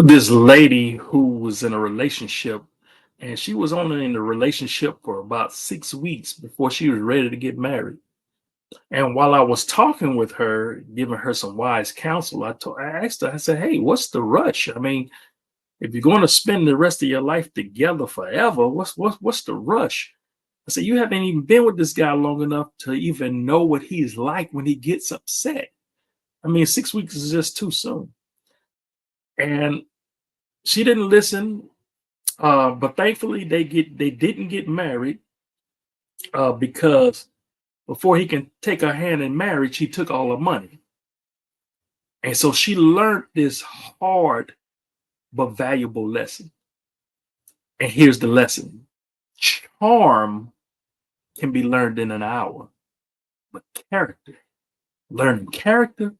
This lady who was in a relationship, and she was only in the relationship for about 6 weeks before she was ready to get married. And while I was talking with her, giving her some wise counsel, I asked her, I said, "Hey, what's the rush? I mean, if you're going to spend the rest of your life together forever, what's the rush?" I said, "You haven't even been with this guy long enough to even know what he's like when he gets upset. I mean, 6 weeks is just too soon." And she didn't listen. But thankfully, they didn't get married because before he can take her hand in marriage, he took all her money. And so she learned this hard but valuable lesson. And here's the lesson: charm can be learned in an hour, but character, learning character,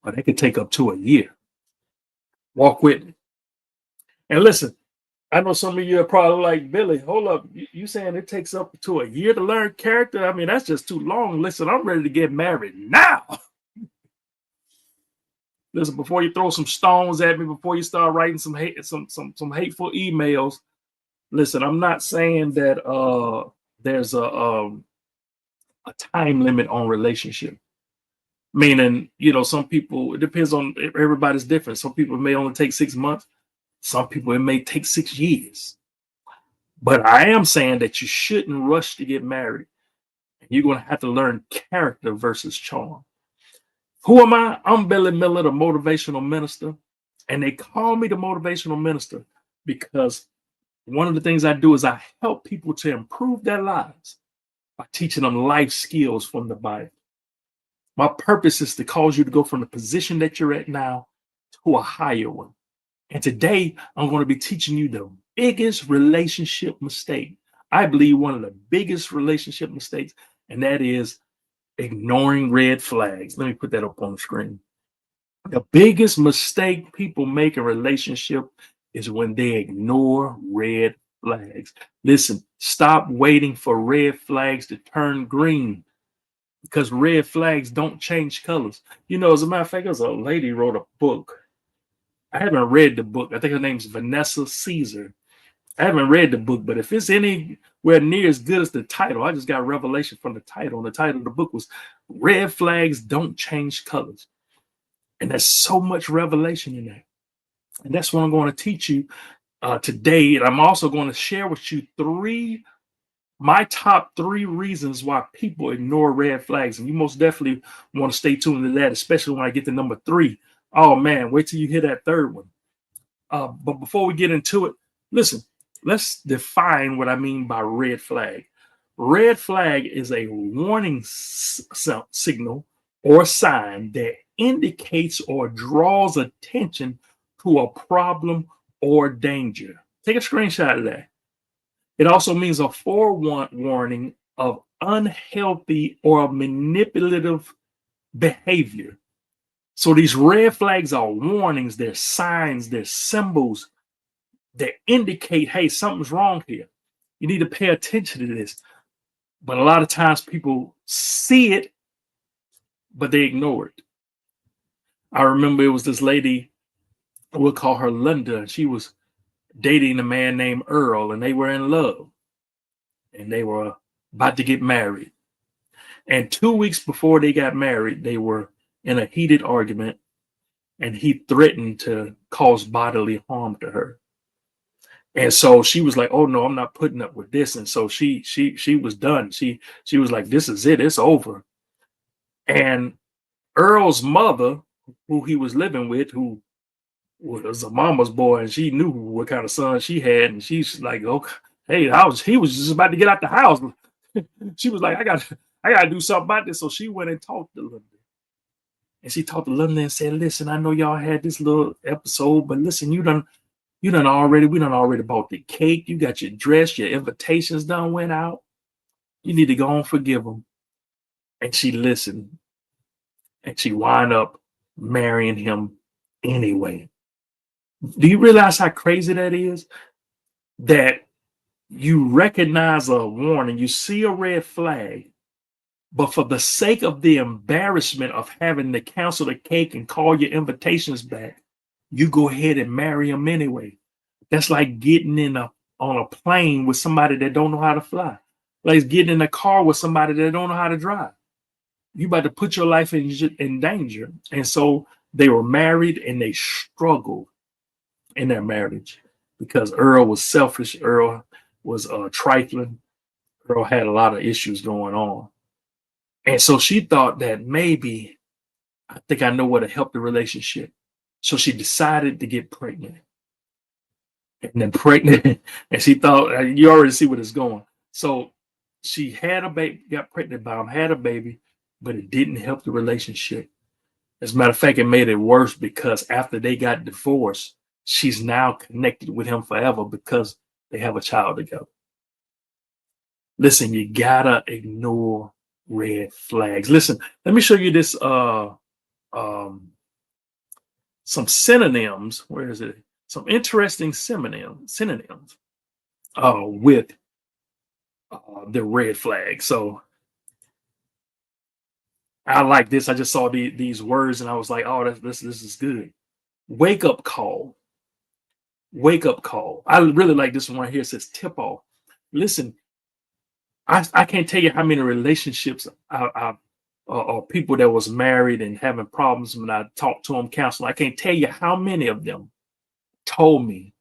but it could take up to a year. Walk with me. And listen, I know some of you are probably like, "Billy, hold up. You saying it takes up to a year to learn character? I mean, that's just too long. Listen, I'm ready to get married now." Listen, before you throw some stones at me, before you start writing some hateful emails, listen, I'm not saying that there's a time limit on relationship. Meaning, some people, it depends on, everybody's different. Some people may only take 6 months. Some people it may take 6 years. But I am saying that you shouldn't rush to get married. You're going to have to learn character versus charm. Who am I? I'm Billy Miller, the motivational minister. And they call me the motivational minister because one of the things I do is I help people to improve their lives by teaching them life skills from the Bible. My purpose is to cause you to go from the position that you're at now to a higher one. And today I'm going to be teaching you the biggest relationship mistake. I believe one of the biggest relationship mistakes, and that is ignoring red flags. Let me put that up on the screen. The biggest mistake people make in relationship is when they ignore red flags. Listen, stop waiting for red flags to turn green because red flags don't change colors. As a matter of fact, there's a lady wrote a book. I haven't read the book. I think her name's Vanessa Caesar. I haven't read the book, but if it's anywhere near as good as the title, I just got revelation from the title. And the title of the book was Red Flags Don't Change Colors. And there's so much revelation in that. And that's what I'm going to teach you today. And I'm also going to share with you my top three reasons why people ignore red flags. And you most definitely want to stay tuned to that, especially when I get to number three. Oh man, wait till you hear that third one. But before we get into it, listen, let's define what I mean by red flag. Red flag is a warning signal or sign that indicates or draws attention to a problem or danger. Take a screenshot of that. It also means a forewarning of unhealthy or manipulative behavior. So these red flags are warnings, they're signs, they're symbols that indicate, hey, something's wrong here. You need to pay attention to this. But a lot of times people see it, but they ignore it. I remember it was this lady, we'll call her Linda, and she was dating a man named Earl, and they were in love. And they were about to get married. And 2 weeks before they got married, they were in a heated argument, and he threatened to cause bodily harm to her. And so she was like, "Oh no, I'm not putting up with this." And so she was done. She was like, "This is it. It's over." And Earl's mother, who he was living with, who was a mama's boy, and she knew what kind of son she had, and she's like, "Okay, hey, he was just about to get out the house." She was like, I got to do something about this." So she went and talked to Linda. And she talked to Linda and said, "Listen, I know y'all had this little episode, but listen, we done already bought the cake. You got your dress, your invitations done went out. You need to go and forgive them." And she listened, and she wound up marrying him anyway. Do you realize how crazy that is? That you recognize a warning, you see a red flag, but for the sake of the embarrassment of having to cancel the cake and call your invitations back, you go ahead and marry him anyway. That's like getting on a plane with somebody that don't know how to fly. Like it's getting in a car with somebody that don't know how to drive. You about to put your life in danger. And so they were married and they struggled in their marriage because Earl was selfish. Earl was trifling. Earl had a lot of issues going on. And so she thought that maybe I think I know what to help the relationship. So she decided to get pregnant. And then pregnant, and she thought you already see where it's going. So she had a baby, got pregnant by him, had a baby, but it didn't help the relationship. As a matter of fact, it made it worse because after they got divorced, she's now connected with him forever because they have a child together. Listen, you gotta ignore red flags. Listen, let me show you this um some synonyms. Where is it? Some interesting synonyms with the red flag. So I like this. I just saw these words and I was like, oh, this is good. Wake up call. Wake up call. I really like this one right here. It says tip off. Listen, I can't tell you how many relationships or people that was married and having problems when I talked to them, counsel. I can't tell you how many of them told me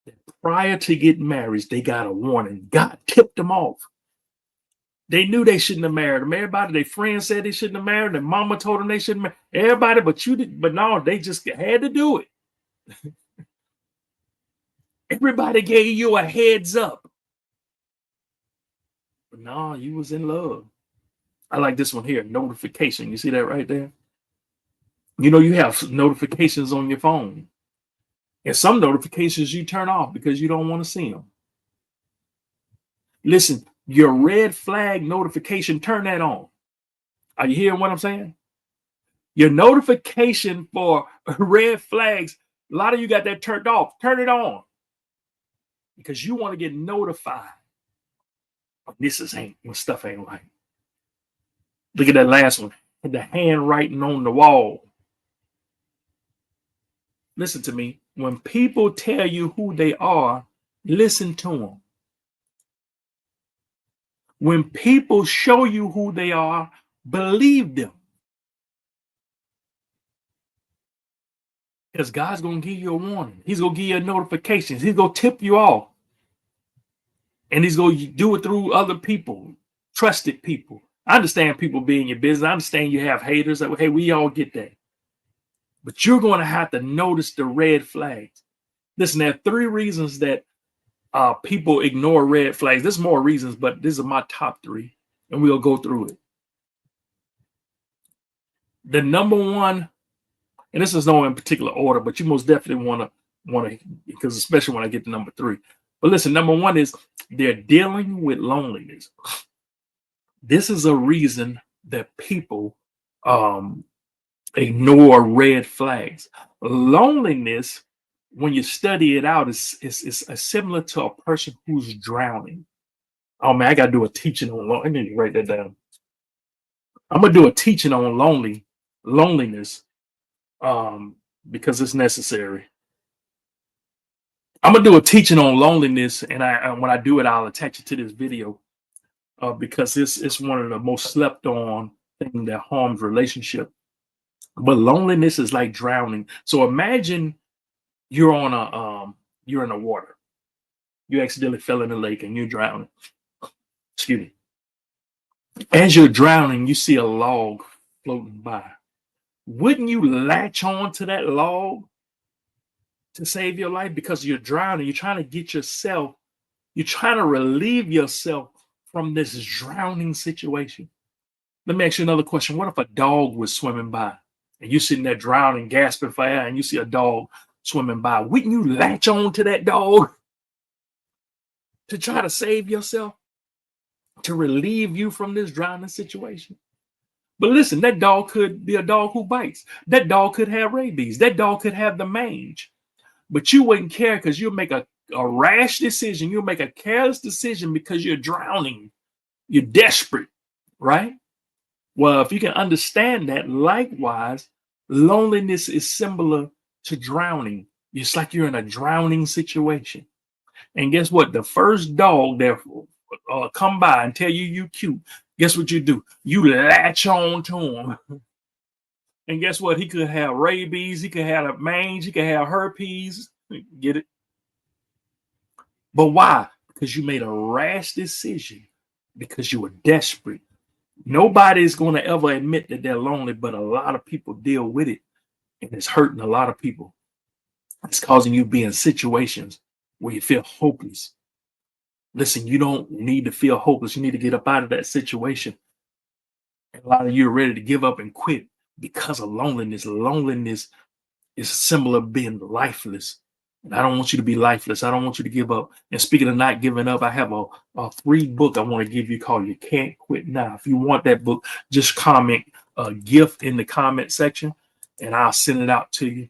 that prior to getting married, they got a warning. God tipped them off. They knew they shouldn't have married him. Everybody, their friends said they shouldn't have married him. Mama told them they shouldn't marry. Everybody, but you did, but no, they just had to do it. Everybody gave you a heads up. But no, you was in love. I like this one here, notification. You see that right there? You know, you have notifications on your phone. And some notifications you turn off because you don't want to see them. Listen, your red flag notification, turn that on. Are you hearing what I'm saying? Your notification for red flags, a lot of you got that turned off. Turn it on because you want to get notified when stuff ain't right. Look at that last one. The handwriting on the wall. Listen to me. When people tell you who they are, listen to them. When people show you who they are, believe them. Because God's going to give you a warning. He's going to give you a notification. He's going to tip you off. And he's going to do it through other people, trusted people. I understand people being your business. I understand you have haters. Hey, we all get that. But you're going to have to notice the red flags. Listen, there are 3 reasons that people ignore red flags. There's more reasons, but these are my top 3. And we'll go through it. The number one, and this is no in particular order, but you most definitely want to, because especially when I get to number 3. But listen, number 1 is they're dealing with loneliness. This is a reason that people ignore red flags. Loneliness, when you study it out, is similar to a person who's drowning. Oh man, I gotta do a teaching on I need to write that down. I'm gonna do a teaching on loneliness because it's necessary. I'm gonna do a teaching on loneliness, and when I do it, I'll attach it to this video because it's one of the most slept on thing that harms relationship. But loneliness is like drowning. So imagine you're you're in the water. You accidentally fell in the lake and you're drowning. Excuse me. As you're drowning, you see a log floating by. Wouldn't you latch on to that log to save your life? Because you're drowning. You're trying to relieve yourself from this drowning situation. Let me ask you another question. What if a dog was swimming by and you're sitting there drowning, gasping for air, and you see a dog swimming by? Wouldn't you latch on to that dog to try to save yourself, to relieve you from this drowning situation? But listen, that dog could be a dog who bites. That dog could have rabies. That dog could have the mange. But you wouldn't care because you'll make a rash decision. You'll make a careless decision because you're drowning. You're desperate, right? Well, if you can understand that, likewise, loneliness is similar to drowning. It's like you're in a drowning situation. And guess what? The first dog that come by and tell you cute, guess what you do? You latch on to him. And guess what? He could have rabies, he could have a mange, he could have herpes. Get it? But why? Because you made a rash decision, because you were desperate. Nobody's going to ever admit that they're lonely, but a lot of people deal with it, and it's hurting a lot of people. It's causing you to be in situations where you feel hopeless. Listen, you don't need to feel hopeless. You need to get up out of that situation. And a lot of you are ready to give up and quit because of loneliness. Loneliness is similar to being lifeless. And I don't want you to be lifeless. I don't want you to give up. And speaking of not giving up, I have a free book I want to give you called You Can't Quit Now. If you want that book, just comment a gift in the comment section and I'll send it out to you.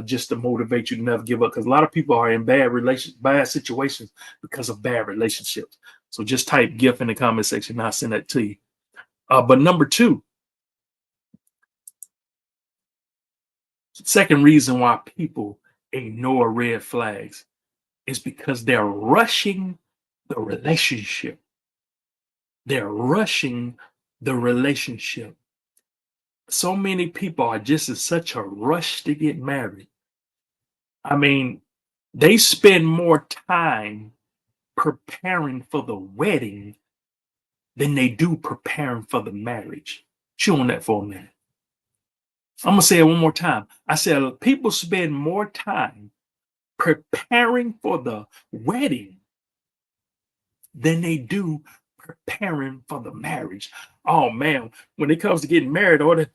Just to motivate you to never give up, because a lot of people are in bad situations because of bad relationships. So just type gift in the comment section and I'll send that to you. But number two, second reason why people ignore red flags is because they're rushing the relationship. They're rushing the relationship. So many people are just in such a rush to get married. I mean, they spend more time preparing for the wedding than they do preparing for the marriage. Chew on that for a minute. I'm going to say it one more time. I said people spend more time preparing for the wedding than they do preparing for the marriage. Oh man, when it comes to getting married, or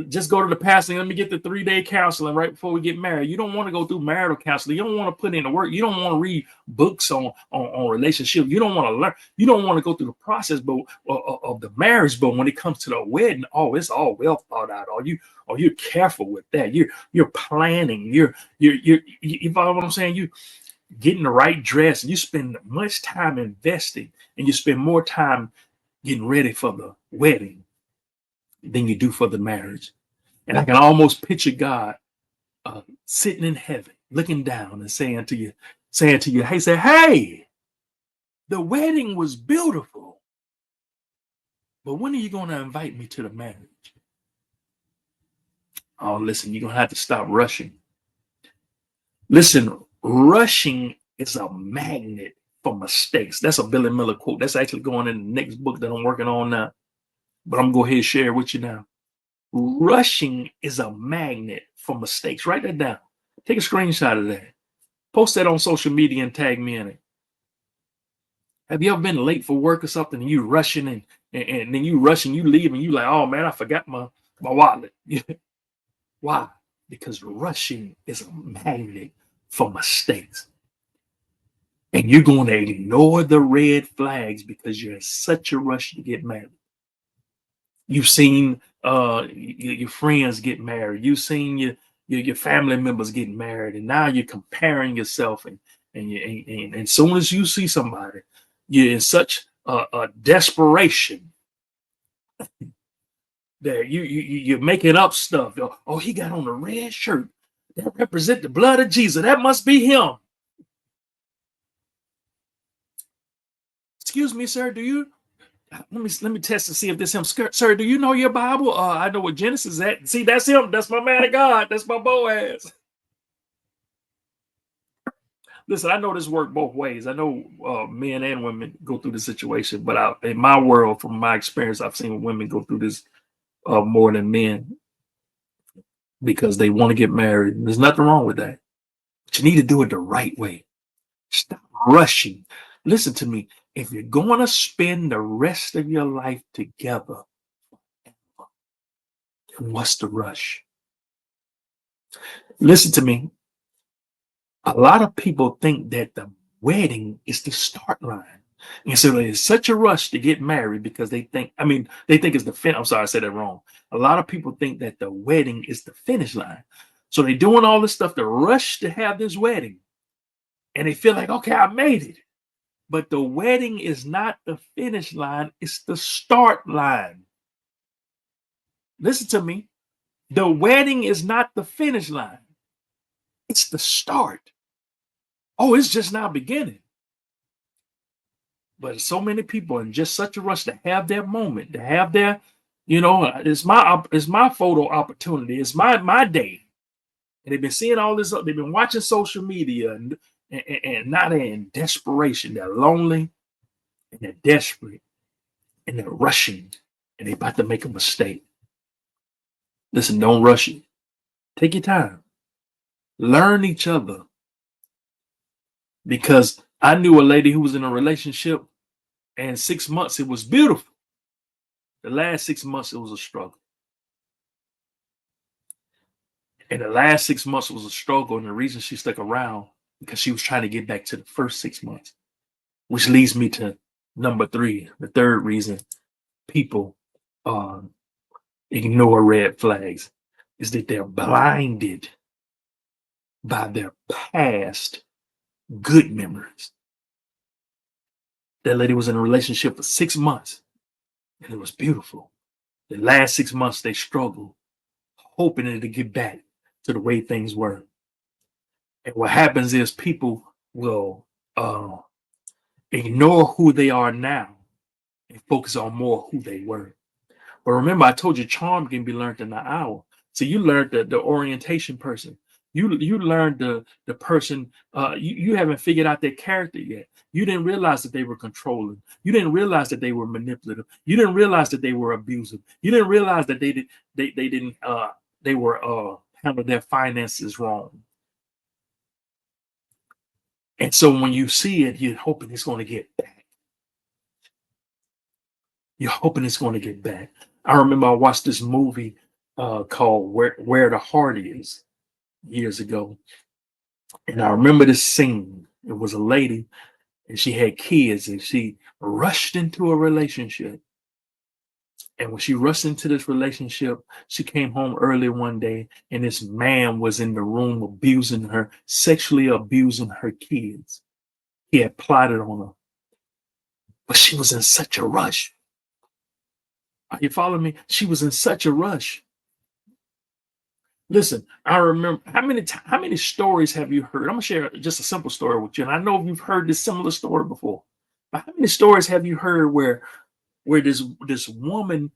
just go to the pastor and let me get the 3-day counseling right before we get married. You don't want to go through marital counseling. You don't want to put in the work. You don't want to read books on relationship. You don't want to learn. You don't want to go through the process of the marriage. But when it comes to the wedding, oh, it's all well thought out. You're careful with that. You're planning. You follow what I'm saying? You getting the right dress. You spend much time investing, and you spend more time getting ready for the wedding than you do for the marriage. And I can almost picture God sitting in heaven, looking down and saying to you, hey, the wedding was beautiful, but when are you going to invite me to the marriage? Oh, listen, you're going to have to stop rushing. Listen, rushing is a magnet for mistakes. That's a Billy Miller quote. That's actually going in the next book that I'm working on now. But I'm going to go ahead and share it with you now. Rushing is a magnet for mistakes. Write that down. Take a screenshot of that. Post that on social media and tag me in it. Have you ever been late for work or something and you rushing and then you rushing, you leave and you like, oh man, I forgot my wallet. Why? Because rushing is a magnet for mistakes. And you're going to ignore the red flags because you're in such a rush to get married. You've seen your friends get married. You've seen your family members getting married, and now you're comparing yourself. And as soon as you see somebody, you're in such a desperation that you're making up stuff. Oh, he got on a red shirt that represents the blood of Jesus. That must be him. Excuse me, sir. Do you? Let me test to see if this him. Sir, do you know your Bible? I know what Genesis is at. See, that's him. That's my man of God. That's my Boaz. Listen, I know this works both ways. I know men and women go through the situation, but in my world, from my experience, I've seen women go through this more than men because they want to get married. There's nothing wrong with that. But you need to do it the right way. Stop rushing. Listen to me. If you're going to spend the rest of your life together, then what's the rush? Listen to me. A lot of people think that the wedding is the start line. And so there's such a rush to get married because they think it's the fin. I'm sorry, I said that wrong. A lot of people think that the wedding is the finish line. So they're doing all this stuff to rush to have this wedding. And they feel like, okay, I made it. But the wedding is not the finish line, it's the start line. Listen to me. The wedding is not the finish line. It's the start. Oh, it's just now beginning. But so many people in just such a rush to have their moment, to have their, it's my photo opportunity. It's my day. And they've been seeing all this. They've been watching social media, and now they're in desperation. They're lonely and they're desperate and they're rushing and they're about to make a mistake. Listen, don't rush it. Take your time. Learn each other. Because I knew a lady who was in a relationship, and 6 months it was beautiful. The last 6 months it was a struggle. And the last 6 months was a struggle. And the reason she stuck around because she was trying to get back to the first 6 months, which leads me to number three, the third reason people ignore red flags is that they're blinded by their past good memories. That lady was in a relationship for 6 months and it was beautiful. The last 6 months they struggled, hoping to get back to the way things were. And what happens is people will ignore who they are now and focus on more who they were. But remember, I told you charm can be learned in an hour. So you learned the orientation person. You learned the person. You haven't figured out their character yet. You didn't realize that they were controlling. You didn't realize that they were manipulative. You didn't realize that they were abusive. You didn't realize that they were handled their finances wrong. And so when you see it, you're hoping it's going to get back. You're hoping it's going to get back. I remember I watched this movie called Where the Heart Is years ago. And I remember this scene. It was a lady and she had kids and she rushed into a relationship. And when she rushed into this relationship, she came home early one day and this man was in the room abusing her, sexually abusing her kids. He had plotted on her. But she was in such a rush. Are you following me? She was in such a rush. Listen, I remember how many stories have you heard? I'm gonna share just a simple story with you, and I know you've heard this similar story before. But how many stories have you heard where this woman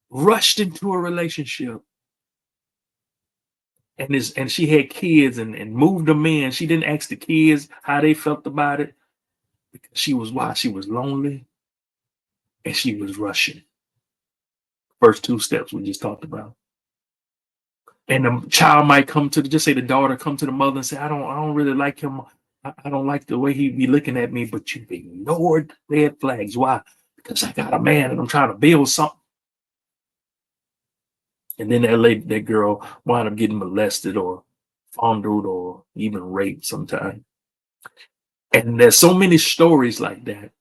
rushed into a relationship and she had kids and moved them in. She didn't ask the kids how they felt about it because she was lonely and she was rushing. First two steps we just talked about. And the child might come to just say the daughter come to the mother and say, I don't really like him. I don't like the way he be looking at me, but you've ignored red flags. Why? Because I got a man and I'm trying to build something. And then that girl wound up getting molested or fondled or even raped sometime. And there's so many stories like that.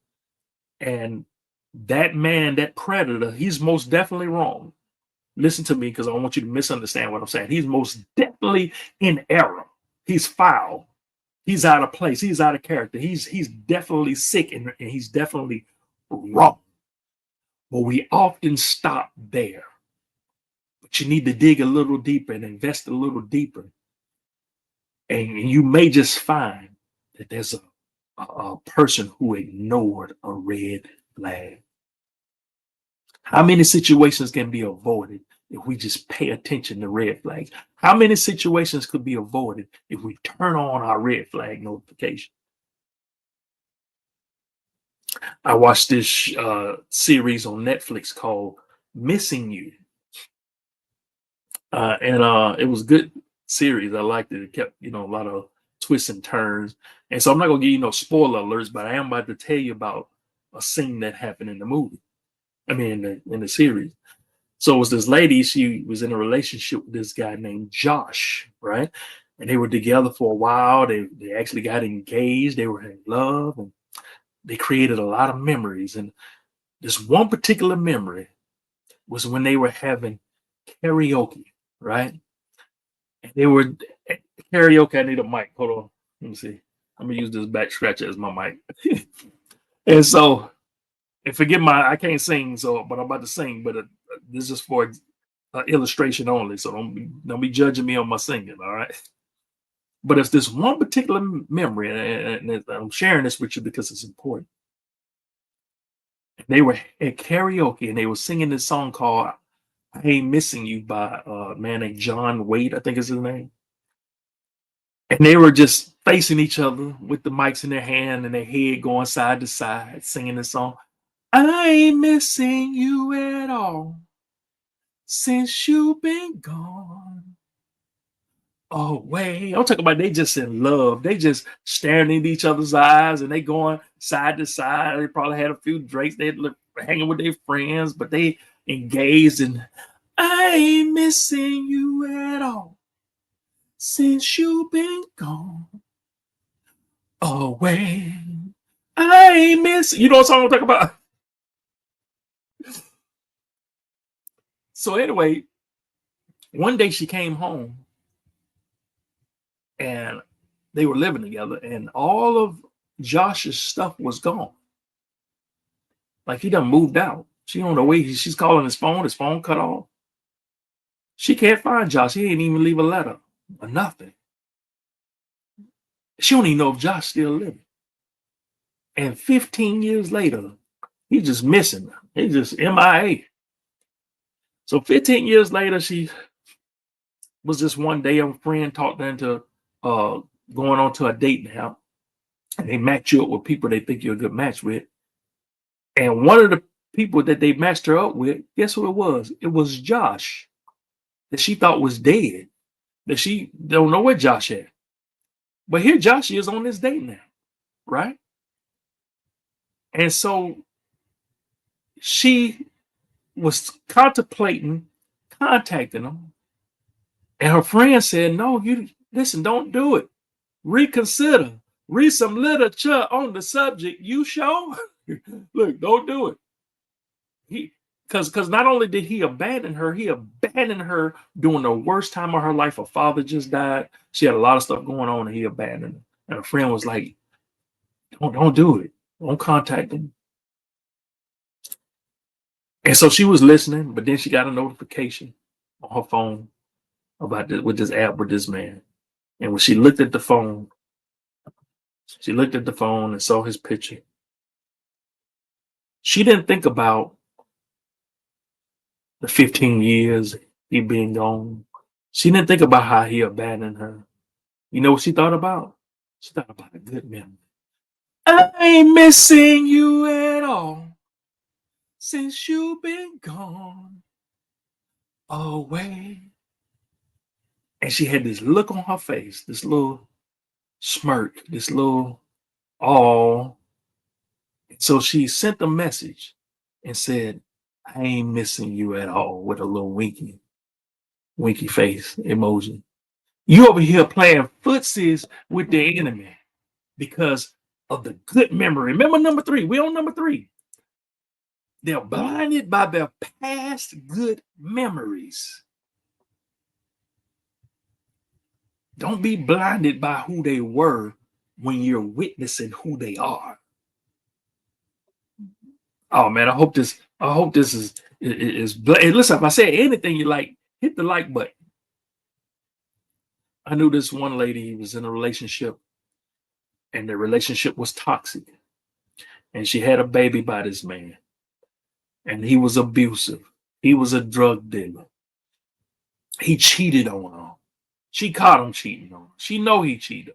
And that man, that predator, he's most definitely wrong. Listen to me because I don't want you to misunderstand what I'm saying. He's most definitely in error. He's foul. He's out of place. He's out of character. He's definitely sick and he's definitely wrong. But we often stop there. But you need to dig a little deeper and invest a little deeper. And you may just find that there's a person who ignored a red flag. How many situations can be avoided if we just pay attention to red flags? How many situations could be avoided if we turn on our red flag notification? I watched this series on Netflix called Missing You. And it was a good series. I liked it. It kept, a lot of twists and turns. And so I'm not going to give you no spoiler alerts, but I am about to tell you about a scene that happened in the movie. I mean, in the series. So it was this lady, she was in a relationship with this guy named Josh, right? And they were together for a while. They actually got engaged. They were in love and they created a lot of memories. And this one particular memory was when they were having karaoke, right? And they were karaoke. I need a mic. Hold on. Let me see. I'm gonna use this back scratcher as my mic. And so, and forget I can't sing, but I'm about to sing. But this is for illustration only. So don't be judging me on my singing. All right. But it's this one particular memory, and I'm sharing this with you because it's important. They were at karaoke and they were singing this song called "I Ain't Missing You" by a man named John Wade, I think is his name. And they were just facing each other with the mics in their hand and their head going side to side, singing this song. I ain't missing you at all since you've been gone away. I'm talking about they just in love. They just staring into each other's eyes and they going side to side. They probably had a few drinks. They hanging with their friends, but they engaged in I ain't missing you at all since you've been gone away. I ain't missing. You know what song I'm talking about? So anyway, one day she came home and they were living together, and all of Josh's stuff was gone. Like he done moved out. She on the way. She's calling his phone. His phone cut off. She can't find Josh. He ain't even leave a letter or nothing. She don't even know if Josh still living. And 15 years later, he's just missing. He's just MIA. So 15 years later, she was just one day a friend talked her into uh, going on to a date now. And they match you up with people they think you're a good match with. And one of the people that they matched her up with, guess who it was? It was Josh, that she thought was dead, that she don't know where Josh at. But here Josh is on this date now, right? And so she was contemplating contacting him. And her friend said, no, you listen, don't do it. Reconsider. Read some literature on the subject. You sure? Look, don't do it. He because not only did he abandoned her during the worst time of her life. Her father just died. She had a lot of stuff going on, and he abandoned her. And her friend was like, don't do it. Don't contact him. And so she was listening, but then she got a notification on her phone about this with this app with this man. And when she looked at the phone, and saw his picture. She didn't think about the 15 years he been gone. She didn't think about how he abandoned her. You know what she thought about? She thought about a good memory. I ain't missing you at all since you've been gone away. And she had this look on her face, this little smirk, this little awe. So she sent a message and said, I ain't missing you at all, with a little winky face emoji. You over here playing footsies with the enemy because of the good memory. Remember number 3. We on number 3. They're blinded by their past good memories. Don't be blinded by who they were when you're witnessing who they are. Oh man, I hope this is listen, if I said anything you like, hit the like button. I knew this one lady who was in a relationship, and the relationship was toxic. And she had a baby by this man. And he was abusive. He was a drug dealer. He cheated on her. She caught him cheating on her. She know he cheated.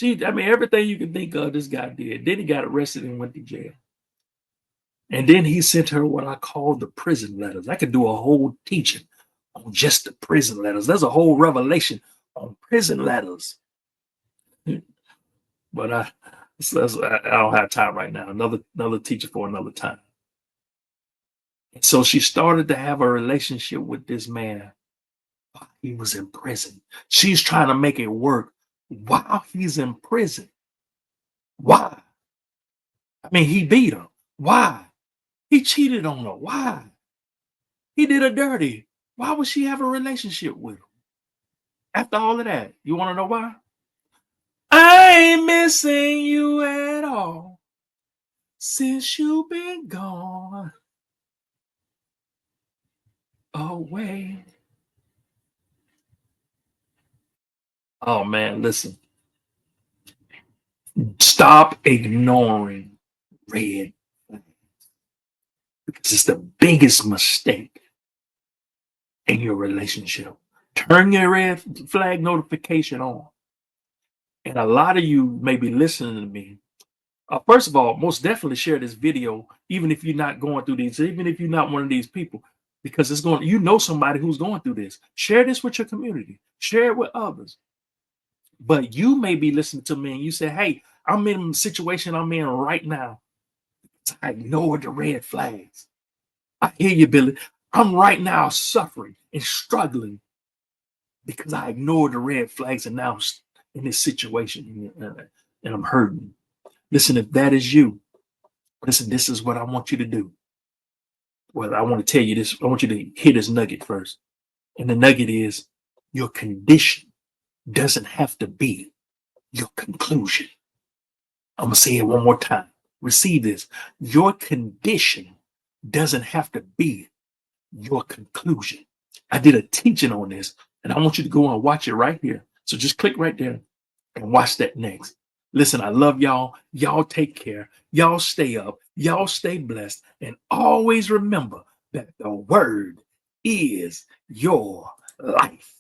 Everything you can think of, this guy did. Then he got arrested and went to jail. And then he sent her what I call the prison letters. I could do a whole teaching on just the prison letters. There's a whole revelation on prison letters. But I don't have time right now. Another teacher for another time. And so she started to have a relationship with this man while he was in prison. She's trying to make it work while he's in prison. Why? He beat her. Why? He cheated on her. Why? He did her dirty. Why would she have a relationship with him? After all of that, you want to know why? I ain't missing you at all since you've been gone away. Oh man, listen. Stop ignoring red flags because it's the biggest mistake in your relationship. Turn your red flag notification on. And a lot of you may be listening to me. First of all, most definitely share this video, even if you're not going through these, even if you're not one of these people, because it's going, you know, somebody who's going through this. Share this with your community, share it with others. But you may be listening to me and you say, hey, I'm in a situation I'm in right now. I ignore the red flags. I hear you, Billy. I'm right now suffering and struggling because I ignored the red flags and now I'm in this situation and I'm hurting. Listen, if that is you, listen, this is what I want you to do. Well, I want to tell you this. I want you to hear this nugget first. And the nugget is your condition doesn't have to be your conclusion. I'm going to say it one more time. Receive this. Your condition doesn't have to be your conclusion. I did a teaching on this, and I want you to go and watch it right here. So just click right there and watch that next. Listen, I love y'all. Y'all take care. Y'all stay up. Y'all stay blessed. And always remember that the word is your life.